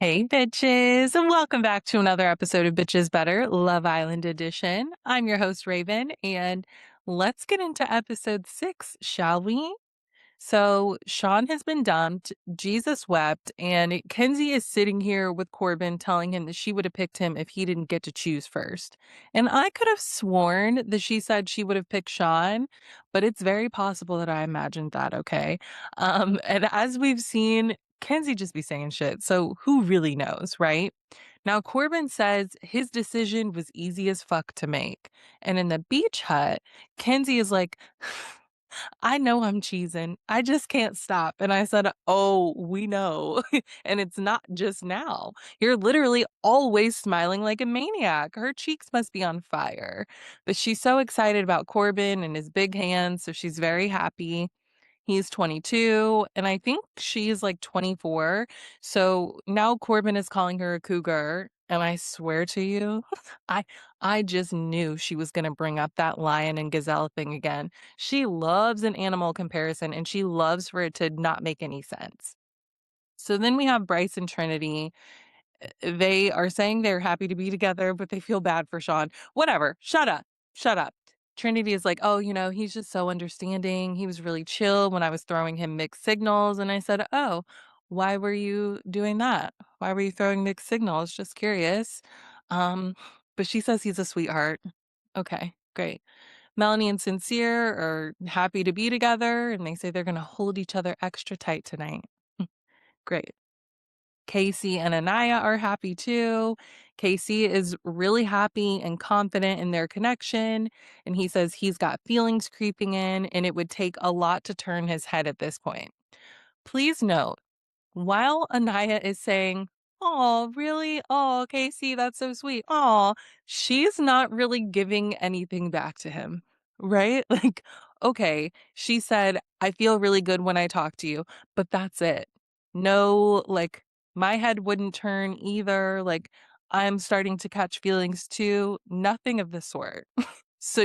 Hey, bitches, and welcome back to another episode of Bitches Better Love Island Edition. I'm your host, Raven, and let's get into episode 6, shall we? So, Sean has been dumped, Jesus wept, and Kenzie is sitting here with Corbin telling him that she would have picked him if he didn't get to choose first. And I could have sworn that she said she would have picked Sean, but it's very possible that I imagined that, okay? And as we've seen, Kenzie just be saying shit, so who really knows, right? Now, Corbin says his decision was easy as fuck to make. And in the beach hut, Kenzie is like, I know I'm cheesing. I just can't stop. And I said, oh, we know. And it's not just now. You're literally always smiling like a maniac. Her cheeks must be on fire. But she's so excited about Corbin and his big hands. So she's very happy. He's 22, and I think she's like 24. So now Corbin is calling her a cougar, and I swear to you, I I just knew she was going to bring up that lion and gazelle thing again. She loves an animal comparison, and she loves for it to not make any sense. So then we have Bryce and Trinity. They are saying they're happy to be together, but they feel bad for Sean. Whatever. Shut up. Shut up. Trinity is like, oh, he's just so understanding. He was really chill when I was throwing him mixed signals. And I said, oh, why were you doing that? Why were you throwing mixed signals? Just curious. Um, but she says he's a sweetheart. Okay, great. Melanie and Sincere are happy to be together, and they say they're going to hold each other extra tight tonight. Great. Casey and Anaya are happy too. Casey is really happy and confident in their connection. And he says he's got feelings creeping in, and it would take a lot to turn his head at this point. Please note, while Anaya is saying, oh, really? Oh, Casey, that's so sweet. Oh, she's not really giving anything back to him, right? Like, okay, she said, I feel really good when I talk to you, but that's it. No, like, my head wouldn't turn either. Like, I'm starting to catch feelings too. Nothing of the sort. So,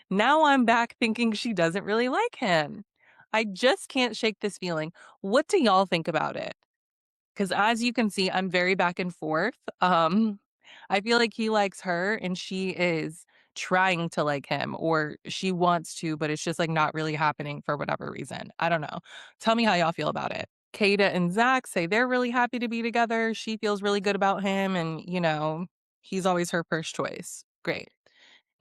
now I'm back thinking she doesn't really like him. I just can't shake this feeling. What do y'all think about it? Because as you can see, I'm very back and forth. I feel like he likes her and she is trying to like him, or she wants to, but it's just like not really happening for whatever reason. I don't know. Tell me how y'all feel about it. Kada and Zach say they're really happy to be together. She feels really good about him, and he's always her first choice. Great.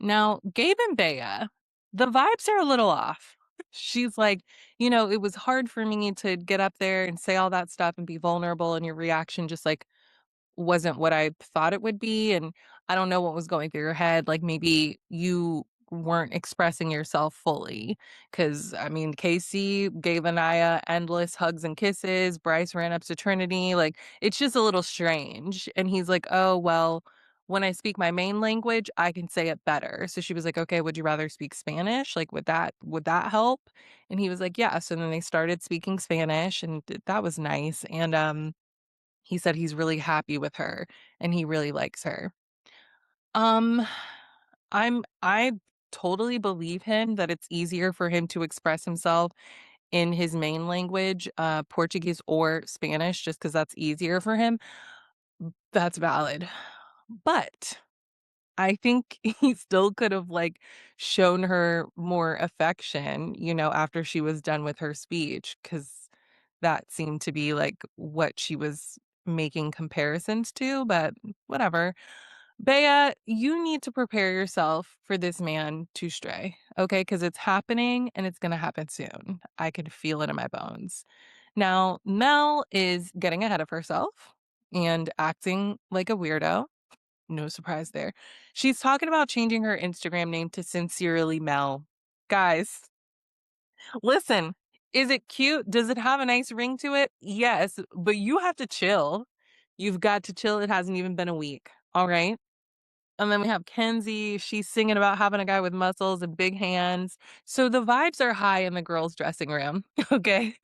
Now, Gabe and Bea, the vibes are a little off. She's like, it was hard for me to get up there and say all that stuff and be vulnerable, and your reaction just like wasn't what I thought it would be. And I don't know what was going through your head. Like maybe you weren't expressing yourself fully. Cause I mean, Casey gave Anaya endless hugs and kisses. Bryce ran up to Trinity. Like it's just a little strange. And he's like, oh, well, when I speak my main language, I can say it better. So she was like, okay, would you rather speak Spanish? Like, would that help? And he was like, yeah. So then they started speaking Spanish, and that was nice. And he said he's really happy with her and he really likes her. Um, I totally believe him that it's easier for him to express himself in his main language, Portuguese or Spanish, just because that's easier for him. That's valid. But I think he still could have like shown her more affection, after she was done with her speech, because that seemed to be like what she was making comparisons to, but whatever. Bea, you need to prepare yourself for this man to stray, okay? Because it's happening and it's going to happen soon. I can feel it in my bones. Now, Mel is getting ahead of herself and acting like a weirdo. No surprise there. She's talking about changing her Instagram name to Sincerely Mel. Guys, listen, is it cute? Does it have a nice ring to it? Yes, but you have to chill. You've got to chill. It hasn't even been a week. All right. And then we have Kenzie. She's singing about having a guy with muscles and big hands. So the vibes are high in the girls' dressing room. Okay.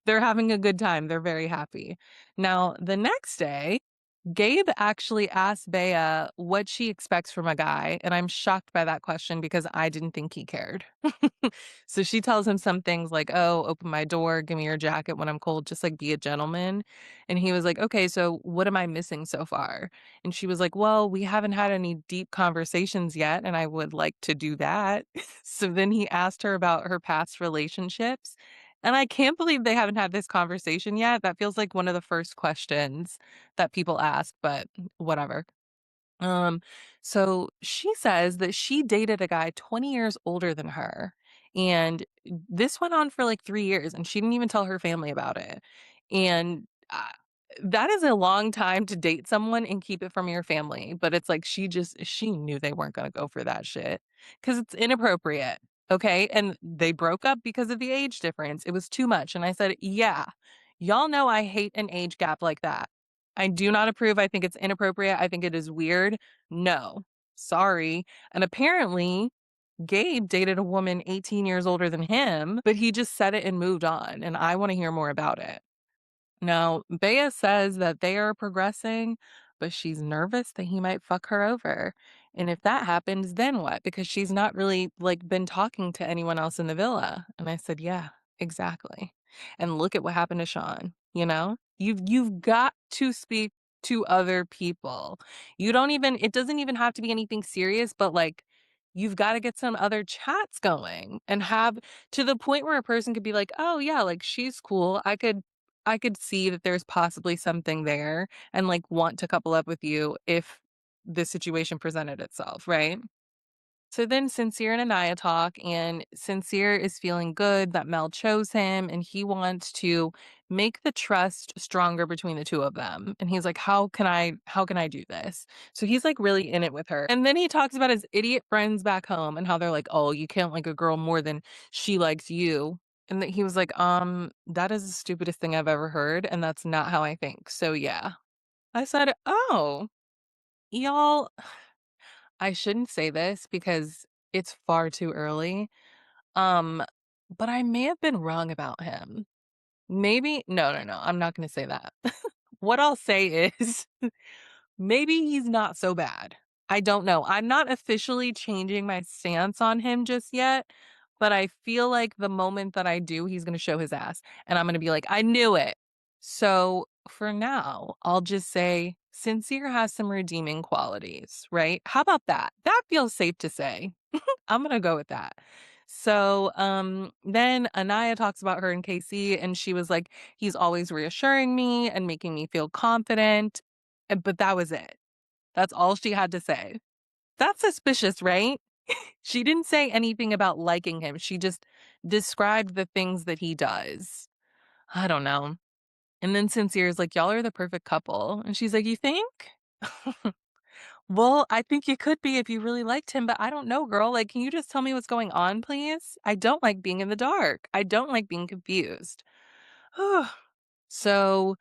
They're having a good time. They're very happy. Now, the next day, Gabe actually asked Bea what she expects from a guy, and I'm shocked by that question because I didn't think he cared. So she tells him some things like, "Oh, open my door, give me your jacket when I'm cold, just like be a gentleman." And he was like, "Okay, so what am I missing so far?" And she was like, "Well, we haven't had any deep conversations yet, and I would like to do that." So then he asked her about her past relationships. And I can't believe they haven't had this conversation yet. That feels like one of the first questions that people ask, but whatever. Um, so she says that she dated a guy 20 years older than her. And this went on for like 3 years, and she didn't even tell her family about it. And that is a long time to date someone and keep it from your family. But it's like she knew they weren't going to go for that shit because it's inappropriate. Okay. And they broke up because of the age difference. It was too much. And I said, yeah, y'all know I hate an age gap like that. I do not approve. I think it's inappropriate. I think it is weird. No, sorry. And apparently, Gabe dated a woman 18 years older than him, but he just said it and moved on. And I want to hear more about it. Now, Bea says that they are progressing, but she's nervous that he might fuck her over. And if that happens, then what? Because she's not really like been talking to anyone else in the villa. And I said, yeah, exactly. And look at what happened to Sean, you know? You've got to speak to other people. You don't even it doesn't even have to be anything serious, but like you've got to get some other chats going and have to the point where a person could be like, "Oh yeah, like she's cool. I could see that there's possibly something there and, like, want to couple up with you if the situation presented itself, right? So then Sincere and Anaya talk, and Sincere is feeling good that Mel chose him, and he wants to make the trust stronger between the two of them. And he's like, how can I do this? So he's like really in it with her. And then he talks about his idiot friends back home and how they're like, oh, you can't like a girl more than she likes you. And that he was like, that is the stupidest thing I've ever heard, and that's not how I think. So yeah. I said, oh, y'all, I shouldn't say this because it's far too early. Um, but I may have been wrong about him. Maybe no, no, no, I'm not gonna say that. What I'll say is maybe he's not so bad. I don't know. I'm not officially changing my stance on him just yet, but I feel like the moment that I do, he's gonna show his ass, and I'm gonna be like, "I knew it." So, for now, I'll just say Sincere has some redeeming qualities, right? How about that? That feels safe to say. I'm gonna go with that. So, then Anaya talks about her and Casey, and she was like, "He's always reassuring me and making me feel confident." But that was it. That's all she had to say. That's suspicious, right? She didn't say anything about liking him. She just described the things that he does. I don't know. And then Sincere is like, "Y'all are the perfect couple." And she's like, "You think?" Well, I think you could be if you really liked him, but I don't know, girl. Like, can you just tell me what's going on, please? I don't like being in the dark. I don't like being confused. So,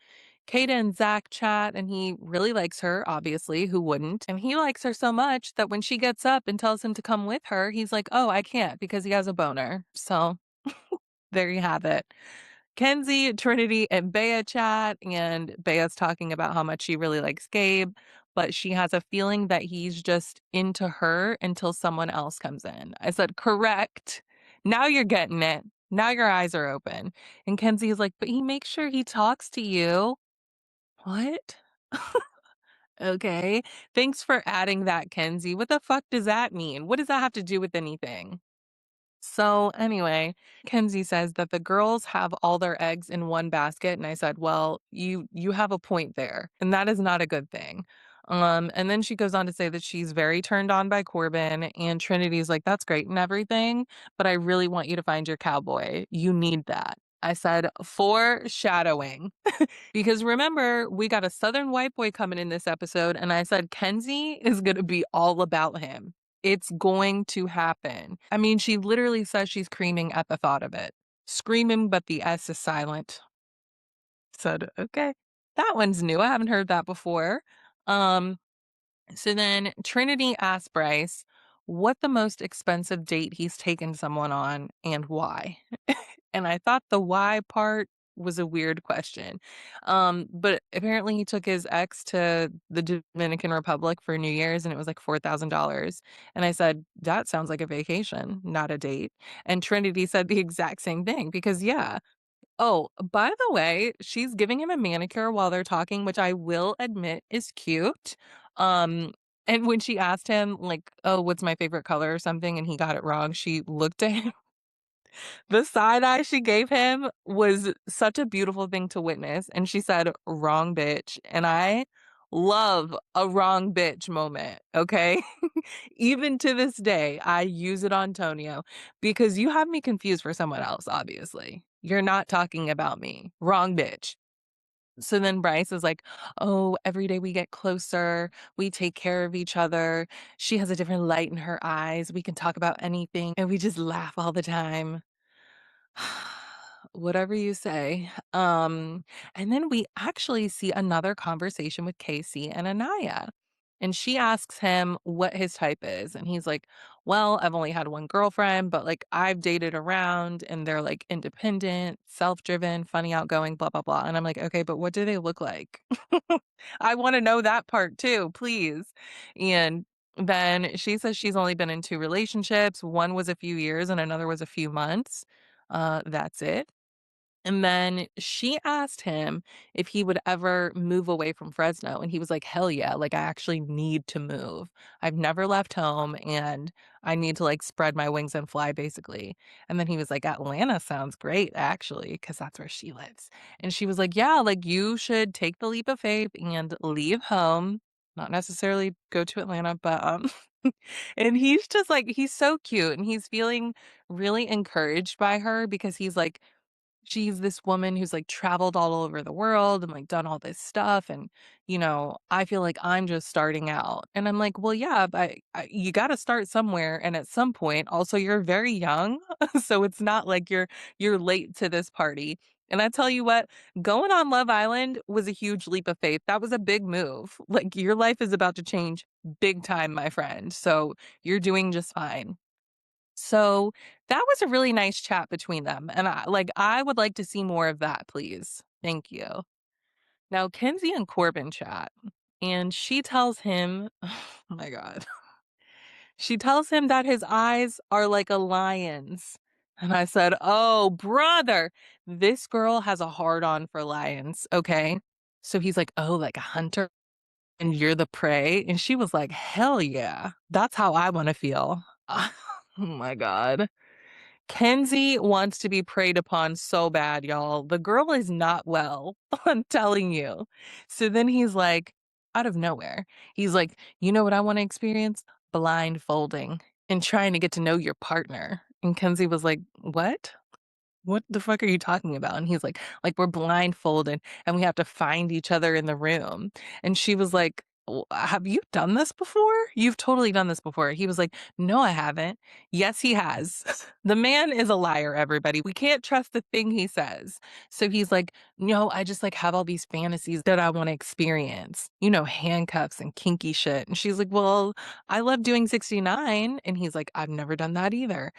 Kata and Zach chat, and he really likes her, obviously. Who wouldn't? And he likes her so much that when she gets up and tells him to come with her, he's like, oh, I can't because he has a boner. So, there you have it. Kenzie, Trinity, and Bea chat, and Bea's talking about how much she really likes Gabe, but she has a feeling that he's just into her until someone else comes in. I said, correct. Now you're getting it. Now your eyes are open. And Kenzie is like, but he makes sure he talks to you. What? Okay. Thanks for adding that, Kenzie. What the fuck does that mean? What does that have to do with anything? So anyway, Kenzie says that the girls have all their eggs in one basket, and I said, "Well, you have a point there, and that is not a good thing." And then she goes on to say that she's very turned on by Corbin, and Trinity's like, "That's great and everything, but I really want you to find your cowboy. You need that." I said, "Foreshadowing." Because remember, we got a Southern white boy coming in this episode, and I said Kenzie is going to be all about him. It's going to happen. I mean, she literally says she's creaming at the thought of it. Screaming, but the S is silent. Said, okay. That one's new. I haven't heard that before. Um, so then Trinity asked Bryce what the most expensive date he's taken someone on and why. And I thought the why part was a weird question. But apparently he took his ex to the Dominican Republic for New Year's and it was like $4,000. And I said, "That sounds like a vacation, not a date." And Trinity said the exact same thing because yeah. Oh, by the way, she's giving him a manicure while they're talking, which I will admit is cute. Um, and when she asked him like, "Oh, what's my favorite color?" or something, and he got it wrong, she looked at him. The side eye she gave him was such a beautiful thing to witness, and she said, "Wrong bitch," and I love a wrong bitch moment, okay? Even to this day, I use it on Tonio because you have me confused for someone else, obviously. You're not talking about me. Wrong bitch. So then Bryce is like, "Oh, every day we get closer, we take care of each other. She has a different light in her eyes. We can talk about anything, and we just laugh all the time." Whatever you say. And then we actually see another conversation with Casey and Anaya. And she asks him what his type is. And he's like, "Well, I've only had one girlfriend, but like I've dated around and they're like independent, self driven, funny, outgoing, blah, blah, blah." And I'm like, "Okay, but what do they look like?" I want to know that part too, please. And then she says she's only been in two relationships. One was a few years and another was a few months. That's it. And then she asked him if he would ever move away from Fresno, and he was like, "Hell yeah, like, I actually need to move. I've never left home, and I need to, like, spread my wings and fly, basically." And then he was like, "Atlanta sounds great, actually, because that's where she lives." And she was like, "Yeah, like, you should take the leap of faith and leave home, not necessarily go to Atlanta, but, and he's just, like he's so cute, and he's feeling really encouraged by her because he's like, she's this woman who's, like, traveled all over the world and, like, done all this stuff, and, I feel like I'm just starting out. And I'm like, "Well, yeah, but you gotta start somewhere, and at some point also, you're very young, so it's not like you're late to this party." And I tell you what, going on Love Island was a huge leap of faith. That was a big move. Like, your life is about to change big time, my friend, so you're doing just fine. So, that was a really nice chat between them, and I would like to see more of that, please. Thank you. Now, Kenzie and Corbin chat, and she tells him oh my god. She tells him that his eyes are like a lion's, and I said, "Oh, brother, this girl has a hard on for lions, okay?" So he's like, "Oh, like a hunter, and you're the prey?" And she was like, "Hell yeah. That's how I wanna feel." Oh my god. Kenzie wants to be preyed upon so bad, y'all. The girl is not well, I'm telling you. So then he's like, out of nowhere, he's like, "You know what I want to experience? Blindfolding and trying to get to know your partner." And Kenzie was like, "What? What the fuck are you talking about?" And he's like, "We're blindfolded and we have to find each other in the room." And she was like, Have you done this before? You've totally done this before." He was like, "No, I haven't." Yes, he has. The man is a liar, everybody. We can't trust the thing he says. So he's like, "No, I just like have all these fantasies that I want to experience, handcuffs and kinky shit." And she's like, "Well, I love doing 69." And he's like, "I've never done that either."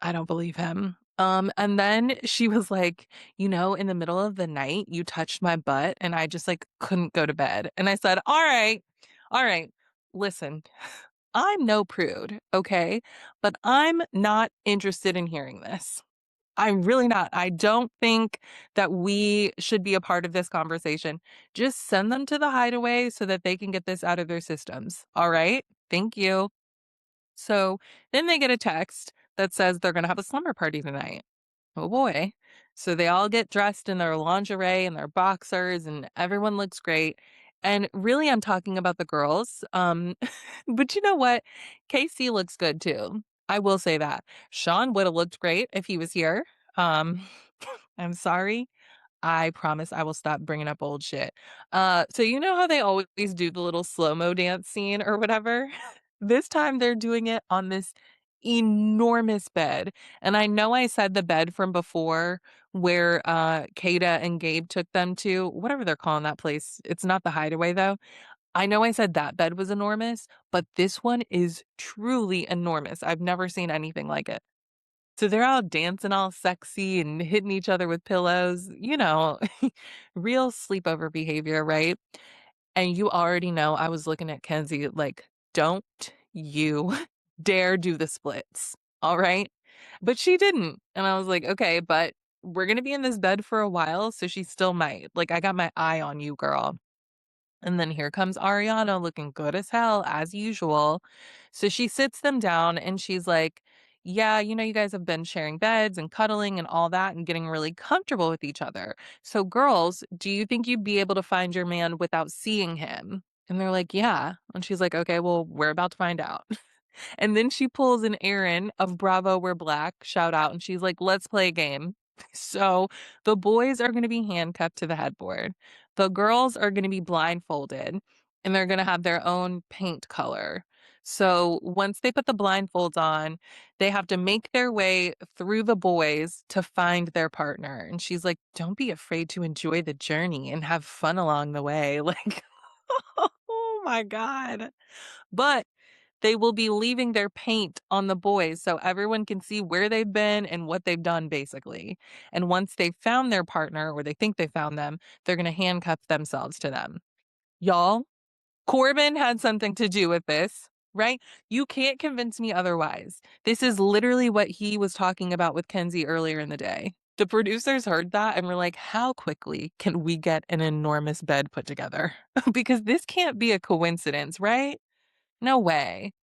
I don't believe him. And then she was like, "In the middle of the night, you touched my butt and I just like couldn't go to bed." And I said, "All right, all right, listen, I'm no prude, okay? But I'm not interested in hearing this. I'm really not. I don't think that we should be a part of this conversation. Just send them to the hideaway so that they can get this out of their systems. All right? Thank you." So then they get a text that says they're going to have a slumber party tonight. Oh boy. So they all get dressed in their lingerie and their boxers, and everyone looks great. And really, I'm talking about the girls. But you know what? Casey looks good too. I will say that. Sean would have looked great if he was here. Um, I'm sorry. I promise I will stop bringing up old shit. So you know how they always do the little slow-mo dance scene or whatever? This time they're doing it on this enormous bed. And I know I said the bed from before where Kada and Gabe took them to, whatever they're calling that place. It's not the hideaway though. I know I said that bed was enormous, but this one is truly enormous. I've never seen anything like it. So they're all dancing all sexy and hitting each other with pillows, real sleepover behavior, right? And you already know I was looking at Kenzie like, "Don't you dare do the splits, all right?" But she didn't, and I was like, "Okay, but we're gonna be in this bed for a while, so she still might. Like, I got my eye on you, girl." And then here comes Ariana looking good as hell, as usual. So she sits them down and she's like, "Yeah, you guys have been sharing beds and cuddling and all that and getting really comfortable with each other. So, girls, do you think you'd be able to find your man without seeing him?" And they're like, "Yeah." And she's like, "Okay, well, we're about to find out." And then she pulls an Erin of Bravo We're Black, shout out, and she's like, "Let's play a game." So the boys are going to be handcuffed to the headboard. The girls are going to be blindfolded and they're going to have their own paint color. So once they put the blindfolds on, they have to make their way through the boys to find their partner. And she's like, "Don't be afraid to enjoy the journey and have fun along the way." Like, oh my God. But they will be leaving their paint on the boys so everyone can see where they've been and what they've done, basically. And once they've found their partner, or they think they found them, they're going to handcuff themselves to them. Y'all, Corbin had something to do with this, right? You can't convince me otherwise. This is literally what he was talking about with Kenzie earlier in the day. The producers heard that and were like, "How quickly can we get an enormous bed put together?" Because this can't be a coincidence, right? No way.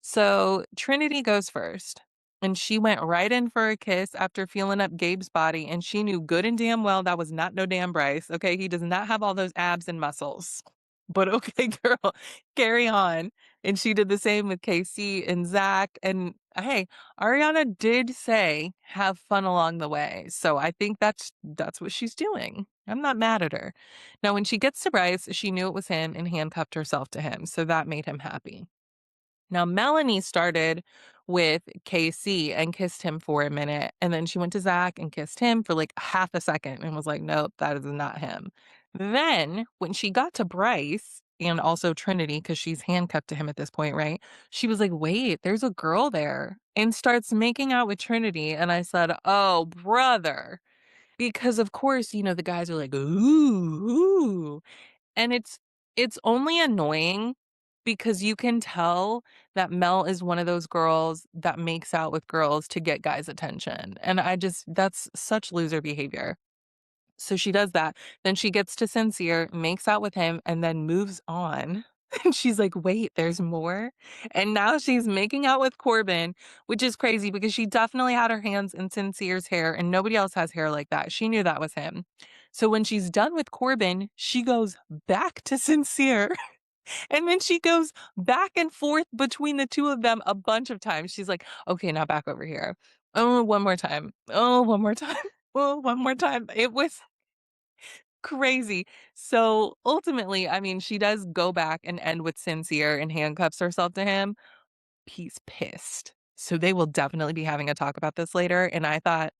So Trinity goes first, and she went right in for a kiss after feeling up Gabe's body, and she knew good and damn well that was not no damn Bryce. Okay, he does not have all those abs and muscles. But okay, girl, carry on. And she did the same with KC and Zach. And hey, Ariana did say have fun along the way. So I think that's what she's doing. I'm not mad at her. Now, when she gets to Bryce, she knew it was him and handcuffed herself to him. So that made him happy. Now, Melanie started with KC and kissed him for a minute, and then she went to Zach and kissed him for like half a second and was like, "Nope, that is not him." Then, when she got to Bryce and also Trinity, because she's handcuffed to him at this point, right? She was like, "Wait, there's a girl there," and starts making out with Trinity. And I said, "Oh, brother." Because of course, the guys are like, "Ooh, ooh." And it's only annoying because you can tell that Mel is one of those girls that makes out with girls to get guys' attention. And that's such loser behavior. So she does that. Then she gets to Sincere, makes out with him, and then moves on. And she's like, "Wait, there's more." And now she's making out with Corbin, which is crazy because she definitely had her hands in Sincere's hair and nobody else has hair like that. She knew that was him. So when she's done with Corbin, she goes back to Sincere. And then she goes back and forth between the two of them a bunch of times. She's like, "Okay, now back over here. Oh, one more time. Oh, one more time. Oh, one more time." It was crazy. So ultimately, I mean, she does go back and end with Sincere and handcuffs herself to him. He's pissed. So they will definitely be having a talk about this later. And I thought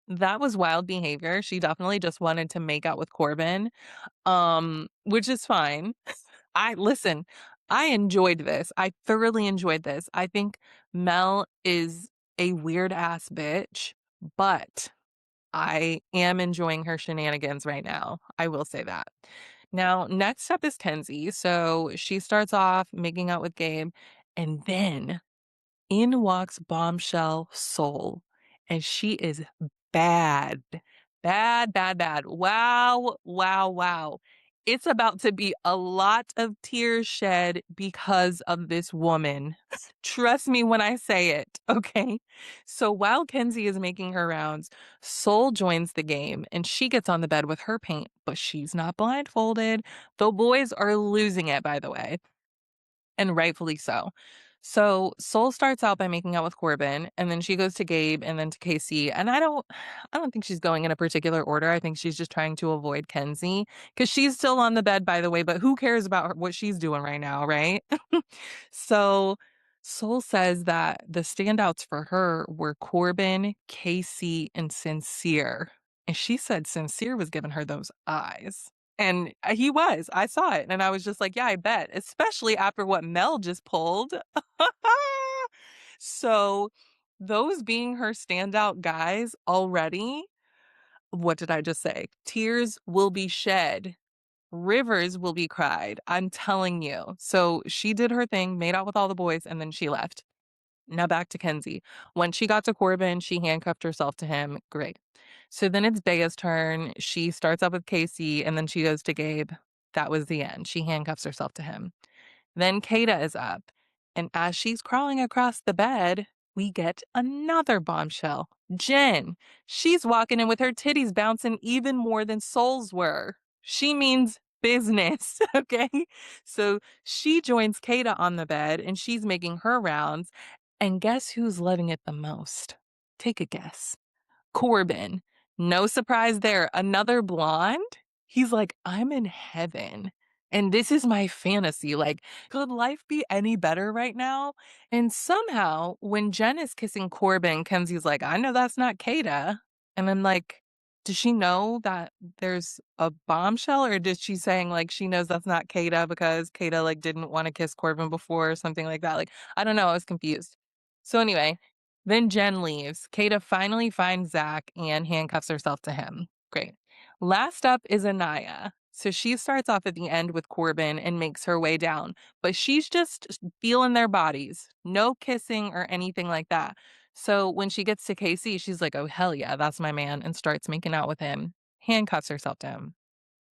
that was wild behavior. She definitely just wanted to make out with Corbin, which is fine. Listen, I enjoyed this. I thoroughly enjoyed this. I think Mel is a weird ass bitch, but I am enjoying her shenanigans right now. I will say that. Now, next up is Kenzie. So she starts off making out with Gabe, and then in walks Bombshell Soul, and she is bad. Bad, bad, bad. Wow, wow, wow. It's about to be a lot of tears shed because of this woman. Trust me when I say it, okay? So while Kenzie is making her rounds, Soul joins the game and she gets on the bed with her paint, but she's not blindfolded. The boys are losing it, by the way, and rightfully so. So Soul starts out by making out with Corbin, and then she goes to Gabe and then to KC. And I don't think she's going in a particular order. I think she's just trying to avoid Kenzie because she's still on the bed, by the way, but who cares about what she's doing right now, right? So Soul says that the standouts for her were Corbin, Casey, and Sincere. And she said Sincere was giving her those eyes. And he was. I saw it and I was just like, "Yeah, I bet." Especially after what Mel just pulled. So those being her standout guys already, what did I just say? Tears will be shed. Rivers will be cried. I'm telling you. So she did her thing, made out with all the boys, and then she left. Now back to Kenzie. When she got to Corbin, she handcuffed herself to him. Great. So then it's Bea's turn. She starts up with Casey and then she goes to Gabe. That was the end. She handcuffs herself to him. Then Kata is up. And as she's crawling across the bed, we get another bombshell. Jen. She's walking in with her titties bouncing even more than Soul's were. She means business, okay? So she joins Kata on the bed and she's making her rounds. And guess who's loving it the most? Take a guess. Corbin. No surprise there. Another blonde? He's like, I'm in heaven. And this is my fantasy. Like, could life be any better right now? And somehow, when Jen is kissing Corbin, Kenzie's like, I know that's not Kata. And I'm like, does she know that there's a bombshell? Or did she saying like she knows that's not Kata because Kata like didn't want to kiss Corbin before or something like that? Like, I don't know. I was confused. So anyway, then Jen leaves. Kata finally finds Zach and handcuffs herself to him. Great. Last up is Anaya. So she starts off at the end with Corbin and makes her way down, but she's just feeling their bodies. No kissing or anything like that. So when she gets to Casey, she's like, oh, hell yeah, that's my man, and starts making out with him, handcuffs herself to him.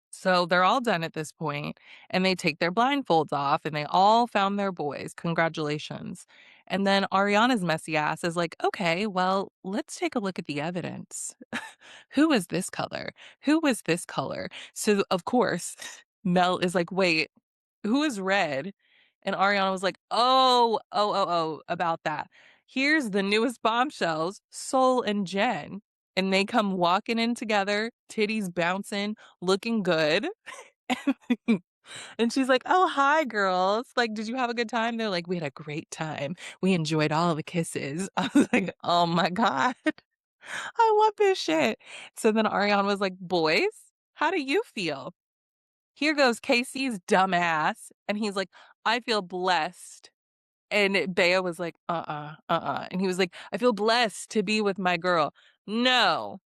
So they're all done at this point, and they take their blindfolds off, and they all found their boys. Congratulations. And then Ariana's messy ass is like, okay, well, let's take a look at the evidence. Who is this color? Who was this color? So, of course, Mel is like, wait, who is red? And Ariana was like, oh, about that. Here's the newest bombshells, Soul and Jen. And they come walking in together, titties bouncing, looking good. And she's like, oh, hi, girls. Like, did you have a good time? They're like, we had a great time. We enjoyed all the kisses. I was like, oh my God. I love this shit. So then Ariana was like, boys, how do you feel? Here goes Casey's dumbass. And he's like, I feel blessed. And Bea was like, And he was like, I feel blessed to be with my girl. No,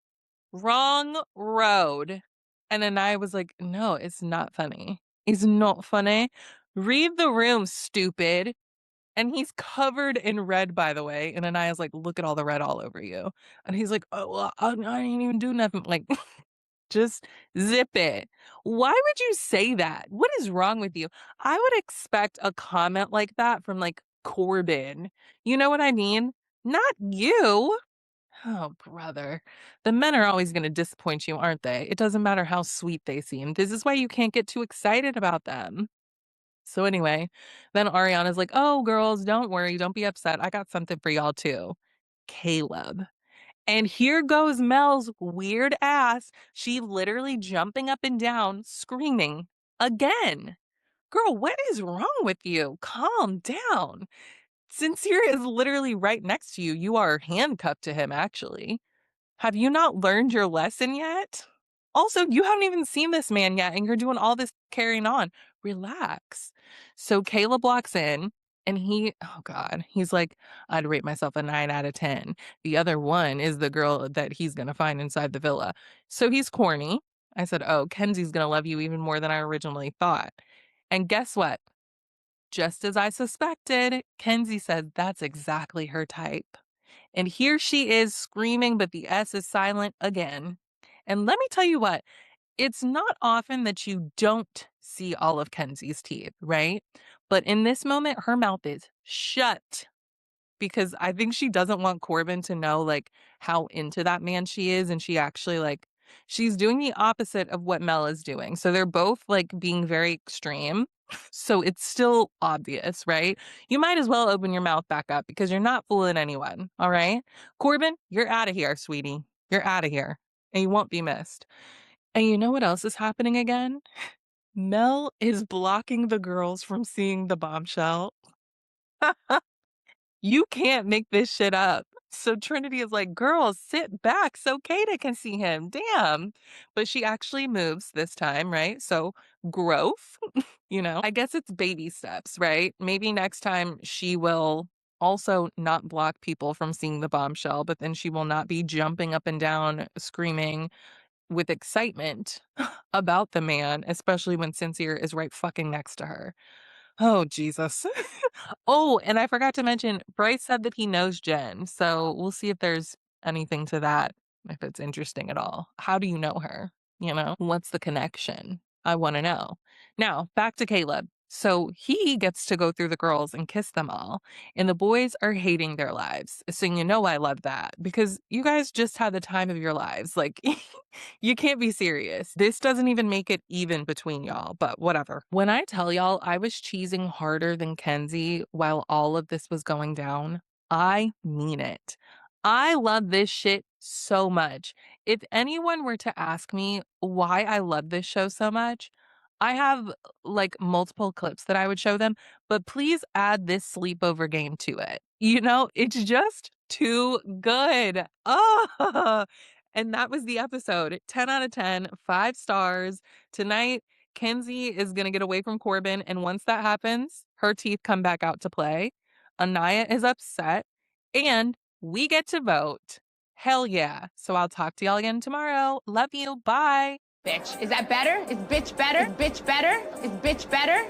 wrong road. And then I was like, no, it's not funny. It's not funny. Read the room, stupid. And he's covered in red, by the way. And Anaya's like, look at all the red all over you. And he's like, oh, well, I didn't even do nothing. Like, just zip it. Why would you say that? What is wrong with you? I would expect a comment like that from like Corbin. You know what I mean? Not you. Oh, brother. The men are always going to disappoint you, aren't they? It doesn't matter how sweet they seem. This is why you can't get too excited about them. So, anyway, then Ariana's like, oh, girls, don't worry. Don't be upset. I got something for y'all, too. Caleb. And here goes Mel's weird ass. She literally jumping up and down, screaming again. Girl, what is wrong with you? Calm down. Sincere is literally right next to you. You are handcuffed to him, actually. Have you not learned your lesson yet? Also, you haven't even seen this man yet, and you're doing all this carrying on. Relax. So Caleb walks in, and oh God, he's like, I'd rate myself a 9 out of 10. The other one is the girl that he's going to find inside the villa. So he's corny. I said, oh, Kenzie's going to love you even more than I originally thought. And guess what? Just as I suspected, Kenzie said that's exactly her type. And here she is screaming, but the S is silent again. And let me tell you what, it's not often that you don't see all of Kenzie's teeth, right? But in this moment, her mouth is shut because I think she doesn't want Corbin to know like how into that man she is. And she actually like, she's doing the opposite of what Mel is doing. So they're both like being very extreme. So it's still obvious, right? You might as well open your mouth back up because you're not fooling anyone. All right. Corbin, you're out of here, sweetie. You're out of here and you won't be missed. And you know what else is happening again? Mel is blocking the girls from seeing the bombshell. You can't make this shit up. So Trinity is like, girls, sit back so Kata can see him. Damn. But she actually moves this time, right? So growth, I guess it's baby steps, right? Maybe next time she will also not block people from seeing the bombshell, but then she will not be jumping up and down, screaming with excitement about the man, especially when Sincere is right fucking next to her. Oh, Jesus. Oh, and I forgot to mention, Bryce said that he knows Jen, so we'll see if there's anything to that, if it's interesting at all. How do you know her? You know, what's the connection? I want to know. Now, back to Caleb. So he gets to go through the girls and kiss them all, and the boys are hating their lives. So you know I love that because you guys just had the time of your lives. Like, you can't be serious. This doesn't even make it even between y'all, but whatever. When I tell y'all I was cheesing harder than Kenzie while all of this was going down, I mean it. I love this shit so much. If anyone were to ask me why I love this show so much, I have like multiple clips that I would show them, but please add this sleepover game to it. You know, it's just too good. Oh, and that was the episode. 10 out of 10, 5 stars. Tonight, Kenzie is going to get away from Corbin. And once that happens, her teeth come back out to play. Anaya is upset. And we get to vote. Hell yeah. So I'll talk to y'all again tomorrow. Love you. Bye. Bitch. Is that better? Is bitch better? Is bitch better? Is bitch better?